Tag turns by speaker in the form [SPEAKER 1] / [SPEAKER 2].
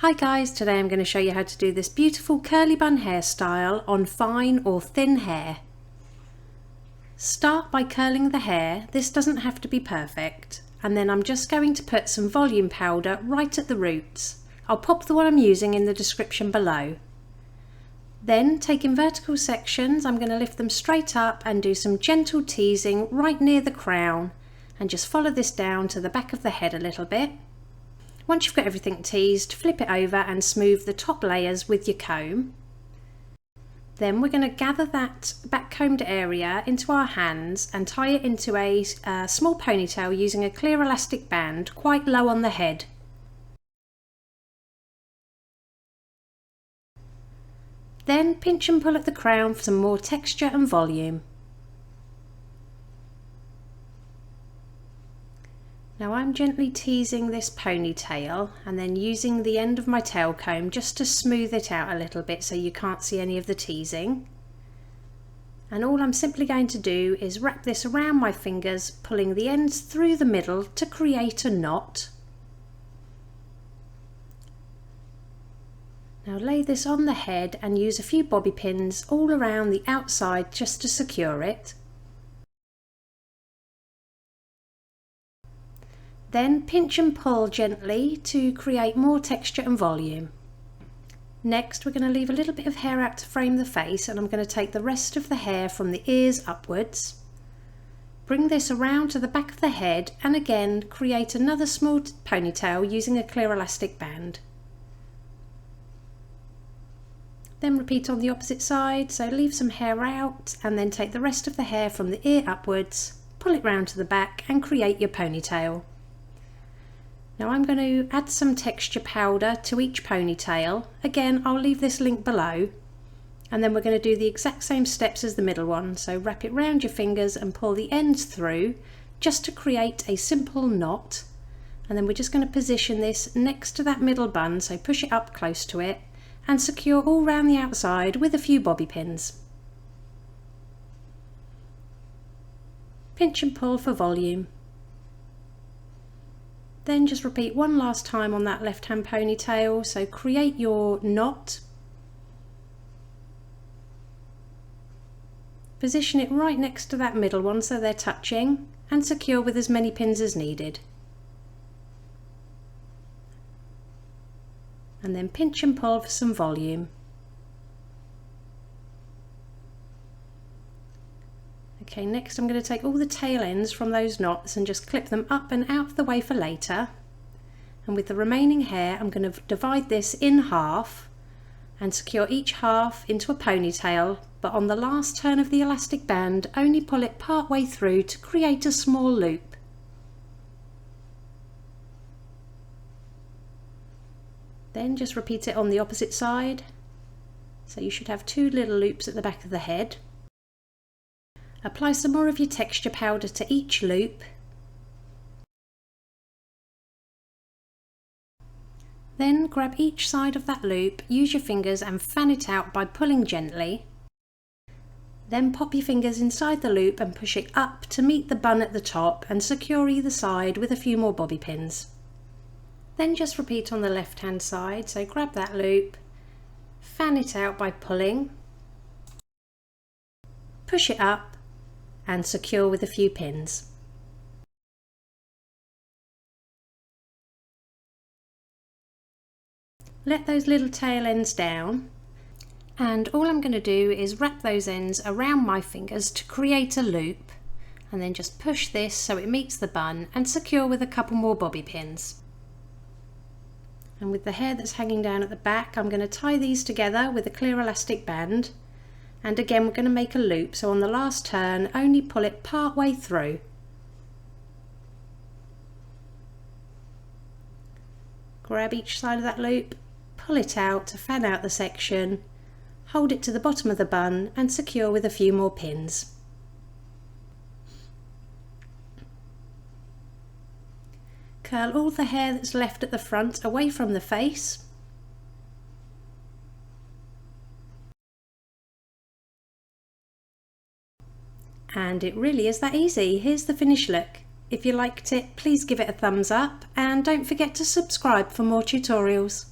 [SPEAKER 1] Hi guys, today I'm going to show you how to do this beautiful curly bun hairstyle on fine or thin hair. Start by curling the hair. This doesn't have to be perfect. And then I'm just going to put some volume powder right at the roots. I'll pop the one I'm using in the description below. Then, taking vertical sections, I'm going to lift them straight up and do some gentle teasing right near the crown and just follow this down to the back of the head a little bit. Once you've got everything teased, flip it over and smooth the top layers with your comb. Then we're going to gather that back combed area into our hands and tie it into a small ponytail using a clear elastic band quite low on the head. Then pinch and pull at the crown for some more texture and volume. Now I'm gently teasing this ponytail and then using the end of my tail comb just to smooth it out a little bit so you can't see any of the teasing. And all I'm simply going to do is wrap this around my fingers, pulling the ends through the middle to create a knot. Now lay this on the head and use a few bobby pins all around the outside just to secure it. Then pinch and pull gently to create more texture and volume. Next we're going to leave a little bit of hair out to frame the face, and I'm going to take the rest of the hair from the ears upwards. Bring this around to the back of the head and again create another small ponytail using a clear elastic band. Then repeat on the opposite side, so leave some hair out and then take the rest of the hair from the ear upwards, pull it round to the back and create your ponytail. Now I'm going to add some texture powder to each ponytail. Again, I'll leave this link below. And then we're going to do the exact same steps as the middle one. So wrap it round your fingers and pull the ends through just to create a simple knot. And then we're just going to position this next to that middle bun, so push it up close to it and secure all round the outside with a few bobby pins. Pinch and pull for volume. Then just repeat one last time on that left hand ponytail, so create your knot, position it right next to that middle one so they're touching, and secure with as many pins as needed. And then pinch and pull for some volume. Okay, next I'm going to take all the tail ends from those knots and just clip them up and out of the way for later. And with the remaining hair I'm going to divide this in half and secure each half into a ponytail, but on the last turn of the elastic band only pull it part way through to create a small loop. Then just repeat it on the opposite side, so you should have two little loops at the back of the head. Apply some more of your texture powder to each loop. Then grab each side of that loop, use your fingers and fan it out by pulling gently. Then pop your fingers inside the loop and push it up to meet the bun at the top and secure either side with a few more bobby pins. Then just repeat on the left hand side, so grab that loop, fan it out by pulling, push it up and secure with a few pins. Let those little tail ends down, and all I'm going to do is wrap those ends around my fingers to create a loop, and then just push this so it meets the bun and secure with a couple more bobby pins. And with the hair that's hanging down at the back, I'm going to tie these together with a clear elastic band. And again we're going to make a loop, so on the last turn only pull it part way through. Grab each side of that loop, pull it out to fan out the section, hold it to the bottom of the bun and secure with a few more pins. Curl all the hair that's left at the front away from the face. And it really is that easy. Here's the finished look. If you liked it, please give it a thumbs up and don't forget to subscribe for more tutorials.